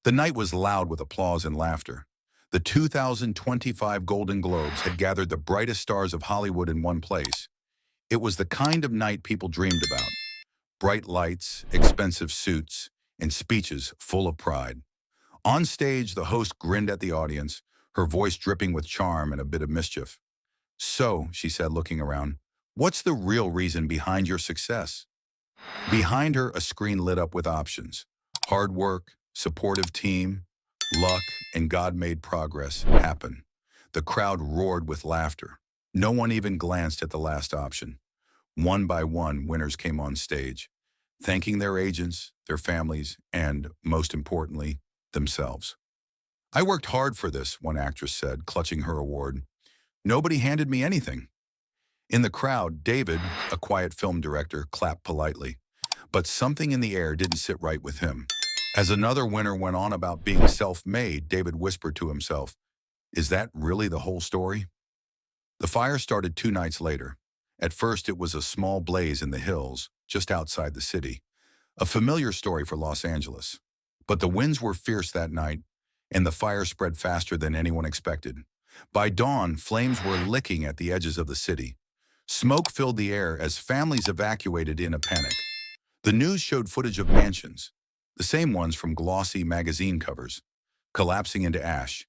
The night was loud with applause and laughter. The 2025 Golden Globes had gathered the brightest stars of Hollywood in one place. It was the kind of night people dreamed about. Bright lights, expensive suits, and speeches full of pride. On stage, the host grinned at the audience, her voice dripping with charm and a bit of mischief. "So," she said, looking around, "what's the real reason behind your success?" Behind her, a screen lit up with options. Hard work, supportive team, luck, and God-made progress happen. The crowd roared with laughter. No one even glanced at the last option. One by one, winners came on stage, thanking their agents, their families, and, most importantly, themselves. "I worked hard for this," one actress said, clutching her award. "Nobody handed me anything." In the crowd, David, a quiet film director, clapped politely. But something in the air didn't sit right with him. As another winner went on about being self-made, David whispered to himself, "Is that really the whole story?" The fire started 2 nights later. At first, it was a small blaze in the hills, just outside the city. A familiar story for Los Angeles. But the winds were fierce that night, and the fire spread faster than anyone expected. By dawn, flames were licking at the edges of the city. Smoke filled the air as families evacuated in a panic. The news showed footage of mansions, the same ones from glossy magazine covers, collapsing into ash.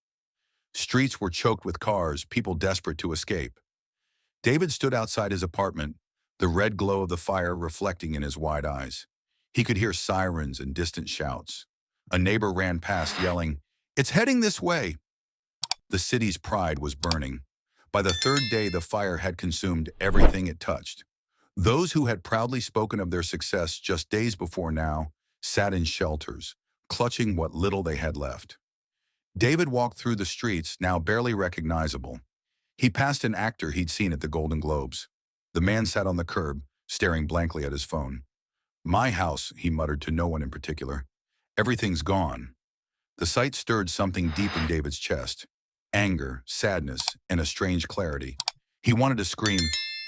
Streets were choked with cars, people desperate to escape. David stood outside his apartment, the red glow of the fire reflecting in his wide eyes. He could hear sirens and distant shouts. A neighbor ran past, yelling, "It's heading this way!" The city's pride was burning. By the third day, the fire had consumed everything it touched. Those who had proudly spoken of their success just days before now sat in shelters, clutching what little they had left. David walked through the streets, now barely recognizable. He passed an actor he'd seen at the Golden Globes. The man sat on the curb, staring blankly at his phone. "My house," he muttered to no one in particular. "Everything's gone." The sight stirred something deep in David's chest. Anger, sadness, and a strange clarity. He wanted to scream,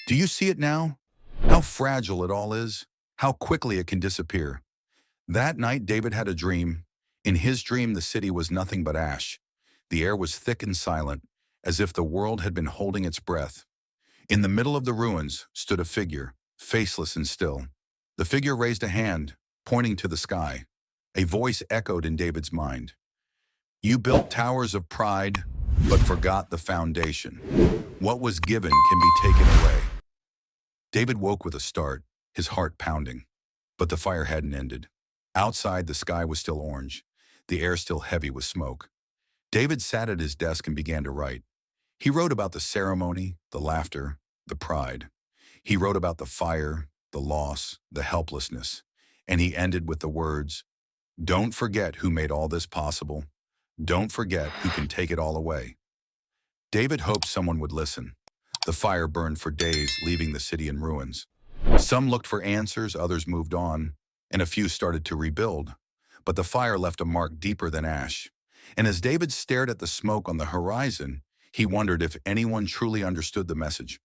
"Do you see it now? How fragile it all is? How quickly it can disappear." That night, David had a dream. In his dream, the city was nothing but ash. The air was thick and silent, as if the world had been holding its breath. In the middle of the ruins stood a figure, faceless and still. The figure raised a hand, pointing to the sky. A voice echoed in David's mind. "You built towers of pride, but forgot the foundation. What was given can be taken away." David woke with a start, his heart pounding. But the fire hadn't ended. Outside, the sky was still orange, the air still heavy with smoke. David sat at his desk and began to write. He wrote about the ceremony, the laughter, the pride. He wrote about the fire, the loss, the helplessness. And he ended with the words, "Don't forget who made all this possible. Don't forget who can take it all away." David hoped someone would listen. The fire burned for days, leaving the city in ruins. Some looked for answers, others moved on, and a few started to rebuild. But the fire left a mark deeper than ash. And as David stared at the smoke on the horizon, he wondered if anyone truly understood the message.